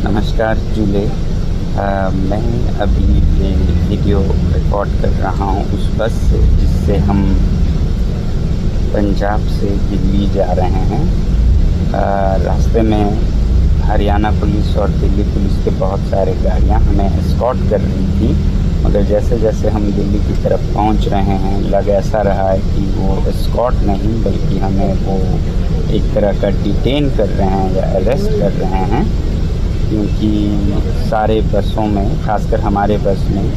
नमस्कार जूले। मैं अभी ये वीडियो रिकॉर्ड कर रहा हूँ उस बस से जिससे हम पंजाब से दिल्ली जा रहे हैं। रास्ते में हरियाणा पुलिस और दिल्ली पुलिस के बहुत सारे गाड़ियाँ हमें एस्कॉर्ट कर रही थी, मगर जैसे जैसे हम दिल्ली की तरफ पहुँच रहे हैं लग ऐसा रहा है कि वो एस्कॉर्ट नहीं बल्कि हमें वो एक तरह का डिटेन कर रहे हैं या अरेस्ट कर रहे हैं, क्योंकि सारे बसों में, खासकर हमारे बस में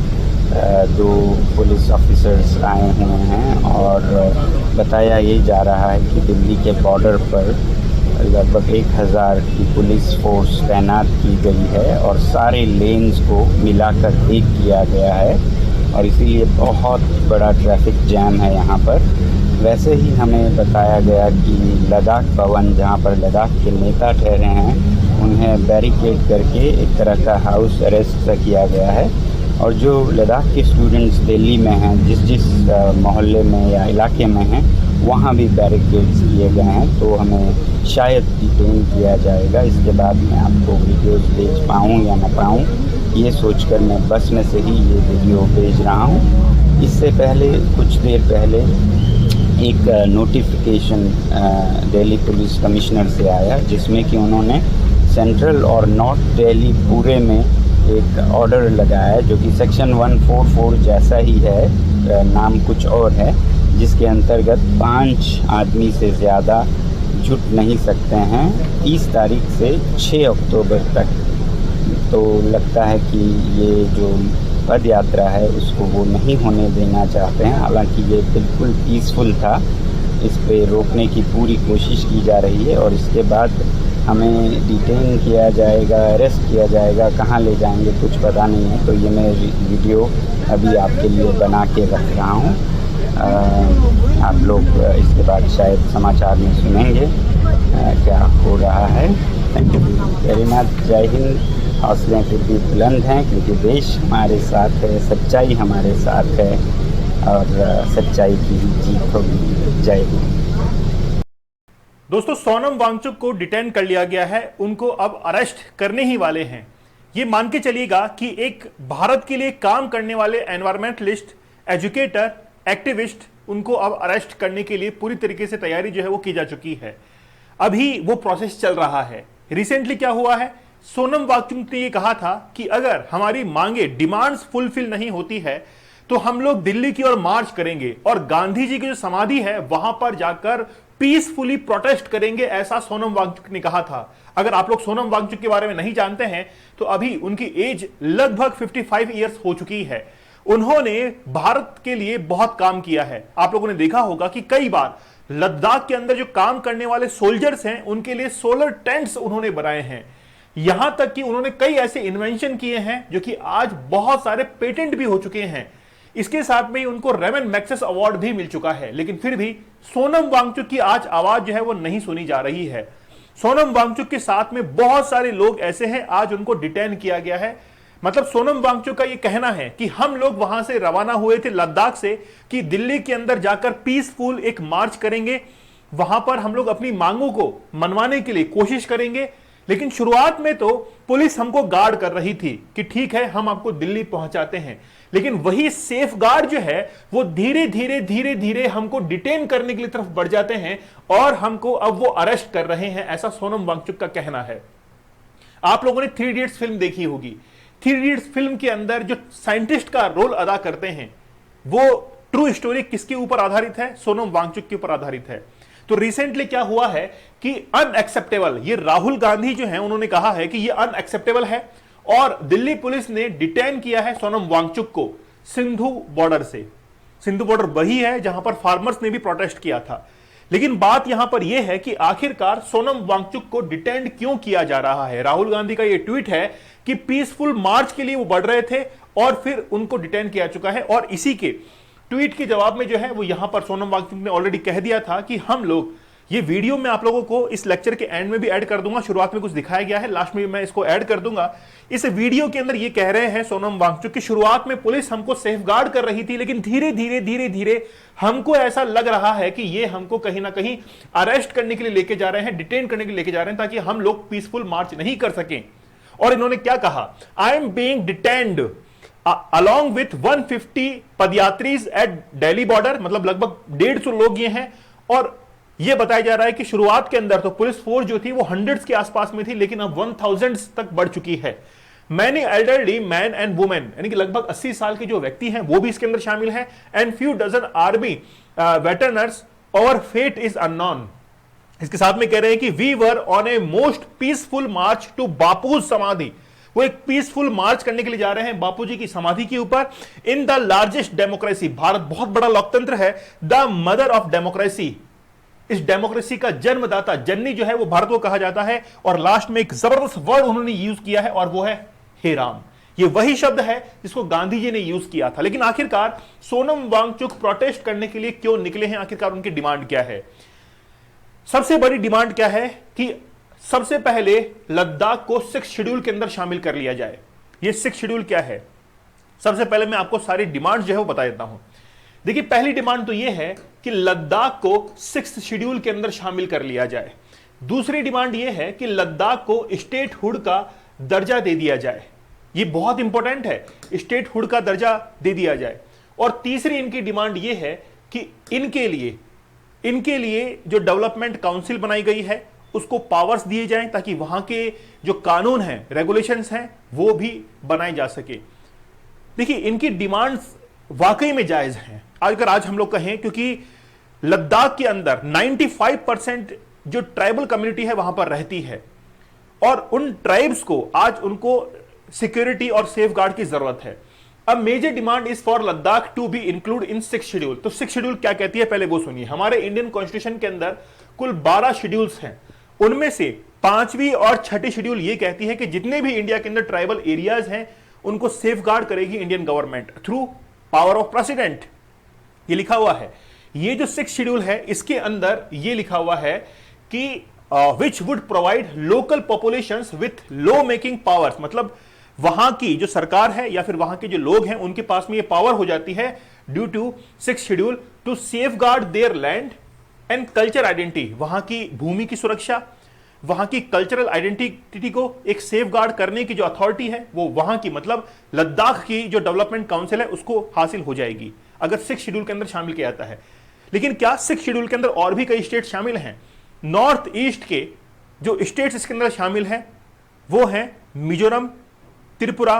दो पुलिस ऑफिसर्स आए हुए हैं और बताया ये जा रहा है कि दिल्ली के बॉर्डर पर लगभग 1000 की पुलिस फोर्स तैनात की गई है और सारे लेन्स को मिलाकर एक किया गया है और इसीलिए बहुत बड़ा ट्रैफिक जैम है यहाँ पर। वैसे ही हमें बताया गया कि लद्दाख भवन, जहाँ पर लद्दाख के नेता ठहरे हैं, उन्हें बैरिकेड करके एक तरह का हाउस अरेस्ट सा किया गया है और जो लद्दाख के स्टूडेंट्स दिल्ली में हैं, जिस मोहल्ले में या इलाके में हैं, वहाँ भी बैरिकेड्स किए गए हैं, तो हमें शायद डिटेन किया जाएगा। इसके बाद मैं आपको वीडियोस भेज पाऊँ या ना पाऊँ, ये सोचकर मैं बस में से ही ये वीडियो भेज रहा हूँ। इससे पहले, कुछ देर पहले एक नोटिफिकेशन दिल्ली पुलिस कमिश्नर से आया जिसमें कि उन्होंने सेंट्रल और नॉर्थ दिल्ली पूरे में एक ऑर्डर लगाया जो कि सेक्शन 144 जैसा ही है, नाम कुछ और है, जिसके अंतर्गत 5 आदमी से ज़्यादा जुट नहीं सकते हैं 30 तारीख से 6 अक्टूबर तक। तो लगता है कि ये जो पद यात्रा है उसको वो नहीं होने देना चाहते हैं। हालांकि ये बिल्कुल पीसफुल था, इस पे रोकने की पूरी कोशिश की जा रही है और इसके बाद हमें डिटेन किया जाएगा, अरेस्ट किया जाएगा, कहाँ ले जाएंगे कुछ पता नहीं है। तो ये मैं वीडियो अभी आपके लिए बना के रख रहा हूँ। आप लोग इसके बाद शायद समाचार में सुनेंगे क्या हो रहा है। Thank you very much. जय हिंद। हौसले फिर भी बुलंद हैं क्योंकि देश हमारे साथ है, सच्चाई हमारे साथ है और सच्चाई की जीत होगी। जय हिंद। दोस्तों, सोनम वांगचुक को डिटेन कर लिया गया है, उनको अब अरेस्ट करने ही वाले हैं। ये मान के चलिएगा कि एक भारत के लिए काम करने वाले एनवायरमेंटलिस्ट, एजुकेटर, एक्टिविस्ट, उनको अब अरेस्ट करने के लिए पूरी तरीके से तैयारी जो है वो की जा चुकी है। अभी वो प्रोसेस चल रहा है। रिसेंटली क्या हुआ है, सोनम वांगचुक ने ये कहा था कि अगर हमारी मांगे, डिमांड्स फुलफिल नहीं होती है तो हम लोग दिल्ली की ओर मार्च करेंगे और गांधी जी की जो समाधि है वहां पर जाकर पीसफुली प्रोटेस्ट करेंगे, ऐसा सोनम वांगचुक ने कहा था। अगर आप लोग सोनम वांगचुक के बारे में नहीं जानते हैं तो अभी उनकी एज लगभग 55 ईयर्स हो चुकी है। उन्होंने भारत के लिए बहुत काम किया है। आप लोगों ने देखा होगा कि कई बार लद्दाख के अंदर जो काम करने वाले सोल्जर्स हैं उनके लिए सोलर टेंट्स उन्होंने बनाए हैं। यहां तक कि उन्होंने कई ऐसे इन्वेंशन किए हैं जो कि आज बहुत सारे पेटेंट भी हो चुके हैं। इसके साथ में उनको रेमन मैग्सेस अवार्ड भी मिल चुका है। लेकिन फिर भी सोनम वांगचुक की आज आवाज जो है वो नहीं सुनी जा रही है। सोनम वांगचुक के साथ में बहुत सारे लोग ऐसे हैं, आज उनको डिटेन किया गया है। मतलब सोनम वांगचुक का ये कहना है कि हम लोग वहां से रवाना हुए थे लद्दाख से कि दिल्ली के अंदर जाकर पीसफुल एक मार्च करेंगे, वहां पर हम लोग अपनी मांगों को मनवाने के लिए कोशिश करेंगे। लेकिन शुरुआत में तो पुलिस हमको गार्ड कर रही थी कि ठीक है हम आपको दिल्ली पहुंचाते हैं, लेकिन वही सेफ गार्ड जो है वो धीरे धीरे हमको डिटेन करने की तरफ बढ़ जाते हैं और हमको अब वो अरेस्ट कर रहे हैं, ऐसा सोनम वांगचुक का कहना है। आप लोगों ने 3 इडियट्स फिल्म देखी होगी। 3 इडियट्स फिल्म के अंदर जो साइंटिस्ट का रोल अदा करते हैं वो ट्रू स्टोरी किसके ऊपर आधारित है? सोनम वांगचुक के ऊपर आधारित है। तो रिसेंटली क्या हुआ है कि अनएक्सेप्टेबल, ये राहुल गांधी जो है उन्होंने कहा है कि ये अनएक्सेप्टेबल है और दिल्ली पुलिस ने डिटेन किया है सोनम वांगचुक को सिंधु बॉर्डर से। सिंधु बॉर्डर वही है जहां पर फार्मर्स ने भी प्रोटेस्ट किया था। लेकिन बात यहां पर यह है कि आखिरकार सोनम वांगचुक को डिटेन क्यों किया जा रहा है। राहुल गांधी का यह ट्वीट है कि पीसफुल मार्च के लिए वो बढ़ रहे थे और फिर उनको डिटेन किया चुका है। और इसी के ट्वीट के जवाब में जो है वो यहां पर सोनम वांगचुक ने ऑलरेडी कह दिया था कि हम लोग, ये वीडियो मैं आप लोगों को इस लेक्चर के एंड में भी ऐड कर दूंगा, शुरुआत में कुछ दिखाया गया है, लास्ट में मैं इसको ऐड कर दूंगा। इस वीडियो के अंदर ये कह रहे हैं सोनम वांगचुक की शुरुआत में पुलिस हमको सेफगार्ड कर रही थी, लेकिन धीरे धीरे हमको ऐसा लग रहा है कि ये हमको कहीं ना कहीं अरेस्ट करने के लिए लेके जा रहे हैं, डिटेन करने के लिए लेके जा रहे हैं, ताकि हम लोग पीसफुल मार्च नहीं कर सकें। और इन्होंने क्या कहा, I am being detained along with 150 padyatris at Delhi border, मतलब लगभग 150 लोग ये हैं। और ये बताया जा रहा है कि शुरुआत के अंदर तो पुलिस फोर्स जो थी वो हंड्रेड्स के आसपास में थी, लेकिन अब 1000 तक बढ़ चुकी है। Many elderly man and women, यानी कि लगभग 80 साल के जो व्यक्ति हैं वो भी इसके अंदर शामिल हैं, एंड फ्यू डजन आर्मी वेटरनर्स, और फेट इज अननोन। इसके साथ में कह रहे हैं कि we were on a most peaceful march to Bapu's samadhi, वो एक पीसफुल मार्च करने के लिए जा रहे हैं बापूजी की समाधि के ऊपर। In the largest democracy, Bharat बहुत बड़ा लोकतंत्र है, द मदर ऑफ डेमोक्रेसी, इस डेमोक्रेसी का जन्मदाता, जननी जो है वो भारत को कहा जाता है। और लास्ट में एक जबरदस्त वर्ड उन्होंने यूज किया है और वो है हे राम। ये वही शब्द है जिसको गांधी जी ने यूज किया था। लेकिन आखिरकार सोनम वांगचुक प्रोटेस्ट करने के लिए क्यों निकले हैं, आखिरकार उनकी डिमांड क्या है? सबसे बड़ी डिमांड क्या है कि सबसे पहले लद्दाख को 6 शेड्यूल के अंदर शामिल कर लिया जाए। ये 6 शेड्यूल क्या है, सबसे पहले मैं आपको सारी डिमांड जो है वो बता देता हूं। देखिए, पहली डिमांड तो ये है कि लद्दाख को 6 शेड्यूल के अंदर शामिल कर लिया जाए। दूसरी डिमांड ये है कि लद्दाख को स्टेटहुड का दर्जा दे दिया जाए, ये बहुत इंपॉर्टेंट है, स्टेटहुड का दर्जा दे दिया जाए। और तीसरी इनकी डिमांड ये है कि इनके लिए जो डेवलपमेंट काउंसिल बनाई गई है उसको पावर्स दिए जाएं, ताकि वहां के जो कानून हैं, रेगुलेशंस हैं, वो भी बनाए जा सके। देखिए, इनकी डिमांड्स वाकई में जायज हैं अगर आज हम लोग कहें, क्योंकि लद्दाख के अंदर 95% जो ट्राइबल कम्युनिटी है वहां पर रहती है, और उन ट्राइब्स को आज उनको सिक्योरिटी और सेफगार्ड की जरूरत है। अब major demand is for Ladakh to be include in 6 schedule. तो 6 शेड्यूल क्या कहती है पहले वो सुनिए। हमारे इंडियन कॉन्स्टिट्यूशन के अंदर कुल 12 शेड्यूल्स हैं, उनमें से 5वीं और 6ठी शेड्यूल ये कहती है कि जितने भी इंडिया के अंदर ट्राइबल एरियाज हैं उनको सेफगार्ड करेगी Indian government through power of president, ये लिखा हुआ है। ये जो 6 शेड्यूल है इसके अंदर ये लिखा हुआ है कि which would provide local populations with law making powers, मतलब वहां की जो सरकार है या फिर वहां के जो लोग हैं उनके पास में ये पावर हो जाती है due to 6 schedule to safeguard their land and culture identity, वहां की भूमि की सुरक्षा, वहां की कल्चरल आइडेंटिटी को एक सेफगार्ड करने की जो अथॉरिटी है वो वहां की, मतलब लद्दाख की जो डेवलपमेंट काउंसिल है उसको हासिल हो जाएगी अगर 6 शेड्यूल के अंदर शामिल किया जाता है। लेकिन क्या 6 शेड्यूल के अंदर और भी कई स्टेट शामिल हैं? नॉर्थ ईस्ट के जो स्टेट्स इसके अंदर शामिल हैं वो हैं मिजोरम, त्रिपुरा,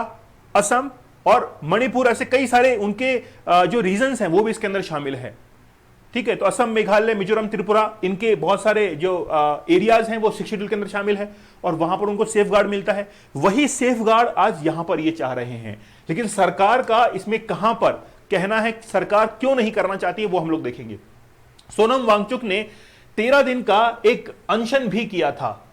असम और मणिपुर, ऐसे कई सारे उनके जो रीजन्स हैं वो भी इसके अंदर शामिल है। ठीक है, तो असम, मेघालय, मिजोरम, त्रिपुरा, इनके बहुत सारे जो एरियाज हैं वो 6 शेड्यूल के अंदर शामिल है और वहां पर उनको सेफगार्ड मिलता है। वही सेफगार्ड आज यहां पर ये चाह रहे हैं, लेकिन सरकार का इसमें कहां पर कहना है, सरकार क्यों नहीं करना चाहती है वो हम लोग देखेंगे। सोनम वांगचुक ने 13 दिन का एक अनशन भी किया था,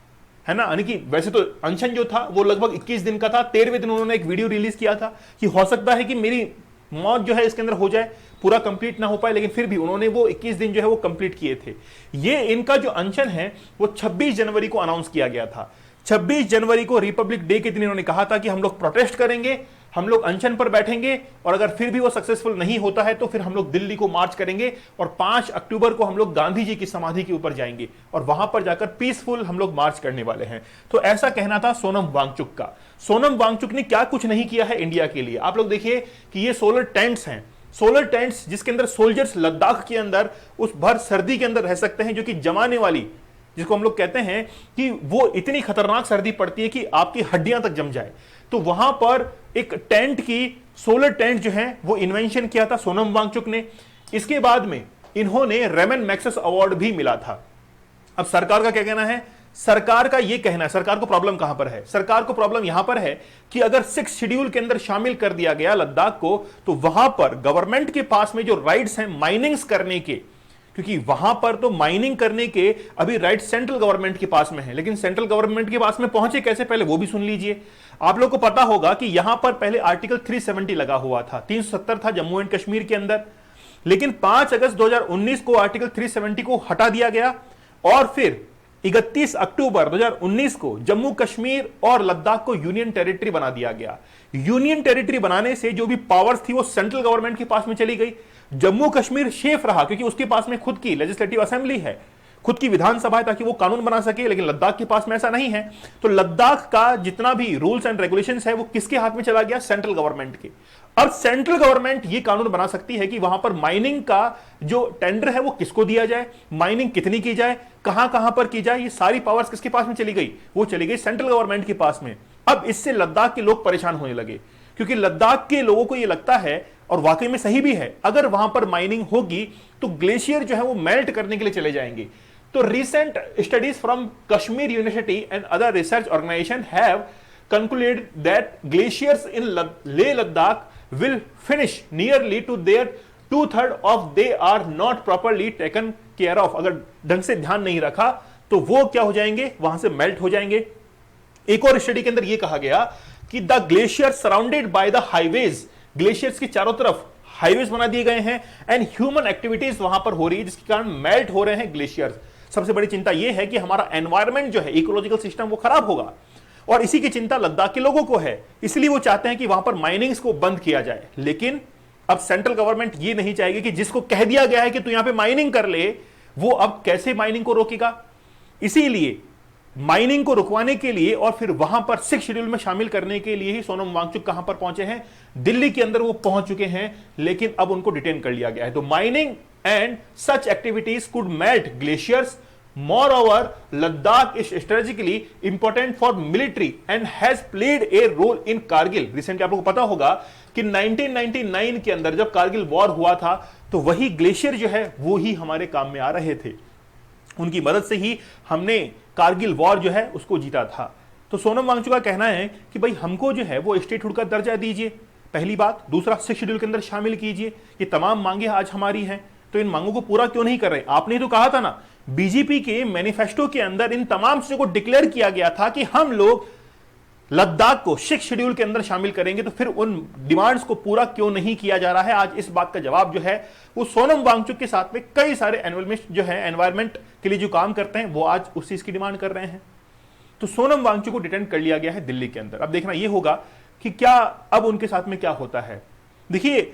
है ना, यानी कि वैसे तो अनशन जो था वो लगभग 21 दिन का था। 13वें दिन उन्होंने एक वीडियो रिलीज किया था कि हो सकता है कि मेरी मौत जो है इसके अंदर हो जाए, पूरा कंप्लीट ना हो पाए, लेकिन फिर भी उन्होंने वो 21 दिन जो है वो कंप्लीट किए थे। ये इनका जो अनशन है वो 26 जनवरी को अनाउंस किया गया था। 26 जनवरी को रिपब्लिक डे के दिन इन्होंने कहा था कि हम लोग प्रोटेस्ट करेंगे, हम लोग अनशन पर बैठेंगे, और अगर फिर भी वो सक्सेसफुल नहीं होता है तो फिर हम लोग दिल्ली को मार्च करेंगे और 5 अक्टूबर को हम लोग गांधी जी की समाधि के ऊपर जाएंगे और वहां पर जाकर पीसफुल हम लोग मार्च करने वाले हैं। तो ऐसा कहना था सोनम वांगचुक का। सोनम वांगचुक ने क्या कुछ नहीं किया है इंडिया के लिए। आप लोग देखिए कि ये सोलर टेंट्स हैं, सोलर टेंट्स जिसके अंदर सोल्जर्स लद्दाख के अंदर उस भर सर्दी के अंदर रह सकते हैं, जो कि जमाने वाली, जिसको हम लोग कहते हैं कि वो इतनी खतरनाक सर्दी पड़ती है कि आपकी हड्डियां तक जम जाए। तो वहां पर एक टेंट की, सोलर टेंट जो है वो इन्वेंशन किया था सोनम वांगचुक ने। इसके बाद में इन्होंने रेमन मैग्सेस अवार्ड भी मिला था। अब सरकार का क्या कहना है? सरकार का यह कहना है, सरकार को प्रॉब्लम कहां पर है? सरकार को प्रॉब्लम यहां पर है कि अगर 6 शेड्यूल के अंदर शामिल कर दिया गया लद्दाख को, तो वहां पर गवर्नमेंट के पास में जो राइट्स हैं माइनिंग्स करने के, क्योंकि वहां पर तो माइनिंग करने के अभी राइट सेंट्रल गवर्नमेंट के पास में है, लेकिन सेंट्रल गवर्नमेंट के पास में पहुंचे कैसे पहले वो भी सुन लीजिए। आप लोग को पता होगा कि यहां पर पहले आर्टिकल 370 लगा हुआ था, 370 था जम्मू एंड कश्मीर के अंदर, लेकिन 5 अगस्त 2019 को आर्टिकल 370 को हटा दिया गया और फिर 31 अक्टूबर 2019 को जम्मू कश्मीर और लद्दाख को यूनियन टेरिटरी बना दिया गया। यूनियन टेरिटरी बनाने से जो भी पावर्स थी वो सेंट्रल गवर्नमेंट के पास में चली गई। जम्मू कश्मीर सेफ रहा क्योंकि उसके पास में खुद की लेजिस्लेटिव असेंबली है, खुद की विधानसभा है ताकि वो कानून बना सके, लेकिन लद्दाख के पास में ऐसा नहीं है। तो लद्दाख का जितना भी रूल्स एंड रेगुलेशंस है वो किसके हाथ में चला गया? सेंट्रल गवर्नमेंट के। अब सेंट्रल गवर्नमेंट ये कानून बना सकती है कि वहां पर माइनिंग का जो टेंडर है वो किसको दिया जाए, माइनिंग कितनी की जाए, कहां कहां पर की जाए, ये सारी पावर्स किसके पास में चली गई? वो चली गई सेंट्रल गवर्नमेंट के पास में। अब इससे लद्दाख के लोग परेशान होने लगे, क्योंकि लद्दाख के लोगों को यह लगता है, और वाकई में सही भी है, अगर वहां पर माइनिंग होगी तो ग्लेशियर जो है वो मेल्ट करने के लिए चले जाएंगे। तो recent studies from Kashmir University and other research organizations have concluded that glaciers in Leh Ladakh will finish nearly to their 2/3 of they are not properly taken care of। अगर ढंग से ध्यान नहीं रखा तो वो क्या हो जाएंगे? वहां से मेल्ट हो जाएंगे। एक और स्टडी के अंदर यह कहा गया कि the glacier surrounded by the highways, glaciers की चारों तरफ हाईवेज बना दिए गए हैं एंड ह्यूमन एक्टिविटीज वहां पर हो रही है, जिसके कारण मेल्ट हो रहे हैं ग्लेशियर्स। सबसे बड़ी चिंता यह है कि हमारा एनवायरमेंट जो है, इकोलॉजिकल सिस्टम, वो खराब होगा, और इसी की चिंता लद्दाख के लोगों को है। इसलिए वो चाहते हैं कि वहां पर माइनिंग्स को बंद किया जाए। लेकिन अब सेंट्रल गवर्नमेंट ये नहीं चाहेगी कि जिसको कह दिया गया है कि तू यहां पे माइनिंग कर ले, वो अब कैसे माइनिंग को रोकेगा। इसीलिए माइनिंग को रुकवाने के लिए और फिर वहां पर 6 शेड्यूल में शामिल करने के लिए ही सोनम वांगचुक कहां पर पहुंचे हैं? दिल्ली के अंदर वो पहुंच चुके हैं, लेकिन अब उनको डिटेन कर लिया गया है। तो mining and such activities could melt glaciers. Moreover, Ladakh is strategically important for military and has played a role in Kargil। Recently आप लोगों को पता होगा कि 1999 के अंदर जब कारगिल वॉर हुआ था तो वही ग्लेशियर जो है वो ही हमारे काम में आ रहे थे। उनकी मदद से ही हमने कारगिल वॉर जो है उसको जीता था। तो सोनम वांगचुक का कहना है कि भाई हमको जो है वो स्टेटहुड का दर्जा दीजिए, पहली बात। दूसरा, 6 शेड्यूल के अंदर शामिल कीजिए। ये तमाम मांगे आज हमारी हैं, तो इन मांगों को पूरा क्यों नहीं कर रहे? आपने तो कहा था ना, बीजेपी के मैनिफेस्टो के अंदर इन तमाम चीजों को डिक्लेयर किया गया था कि हम लोग लद्दाख को 6 शेड्यूल के अंदर शामिल करेंगे। तो फिर उन डिमांड्स को पूरा क्यों नहीं किया जा रहा है? आज इस बात का जवाब जो है वो सोनम वांगचुक के साथ में कई सारे एनवायरमेंट जो है, एनवायरमेंट के लिए जो काम करते हैं, वो आज उस चीज की डिमांड कर रहे हैं। तो सोनम वांगचुक को डिटेन कर लिया गया है दिल्ली के अंदर। अब देखना यह होगा कि क्या अब उनके साथ में क्या होता है। देखिए,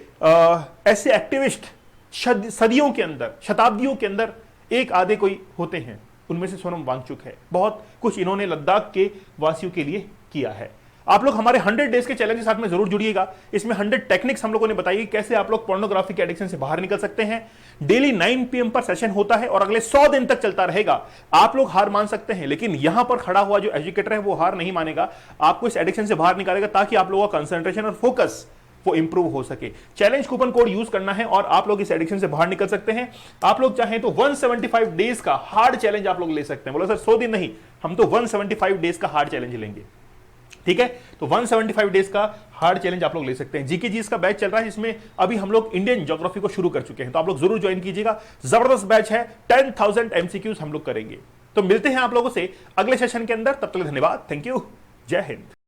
ऐसे एक्टिविस्ट सदियों के अंदर, शताब्दियों के अंदर एक आधे कोई होते हैं, उनमें से सोनम वांगचुक है। बहुत कुछ इन्होंने लद्दाख के वासियों के लिए किया है। आप लोग हमारे 100 डेज के चैलेंज के साथ में जरूर जुड़िएगा। इसमें 100 टेक्निक्स हम लोगों ने बताई कैसे आप लोग पोर्नोग्राफी के एडिक्शन से बाहर निकल सकते हैं। डेली 9 PM पर सेशन होता है और अगले 100 दिन तक चलता रहेगा। आप लोग हार मान सकते हैं, लेकिन यहां पर खड़ा हुआ जो एजुकेटर है वो हार नहीं मानेगा, आपको इस एडिक्शन से बाहर निकालेगा, ताकि आप लोगों का कंसंट्रेशन और फोकस वो इंप्रूव हो सके। चैलेंज कूपन कोड यूज करना है और आप लोग इस एडिक्शन से बाहर निकल सकते हैं। आप लोग चाहें तो 175 डेज का हार्ड चैलेंज आप लोग ले सकते हैं। बोला सर 100 दिन नहीं, हम तो 175 डेज का हार्ड चैलेंज लेंगे। ठीक है, तो 175 डेज का हार्ड चैलेंज आप लोग ले सकते हैं। जीके जी इसका बैच चल रहा है, जिसमें अभी हम लोग इंडियन ज्योग्राफी को शुरू कर चुके हैं, तो आप लोग जरूर ज्वाइन कीजिएगा। जबरदस्त बैच है, 10,000 MCQs हम लोग करेंगे। तो मिलते हैं आप लोगों से अगले सेशन के अंदर, तब तक धन्यवाद, थैंक यू, जय हिंद।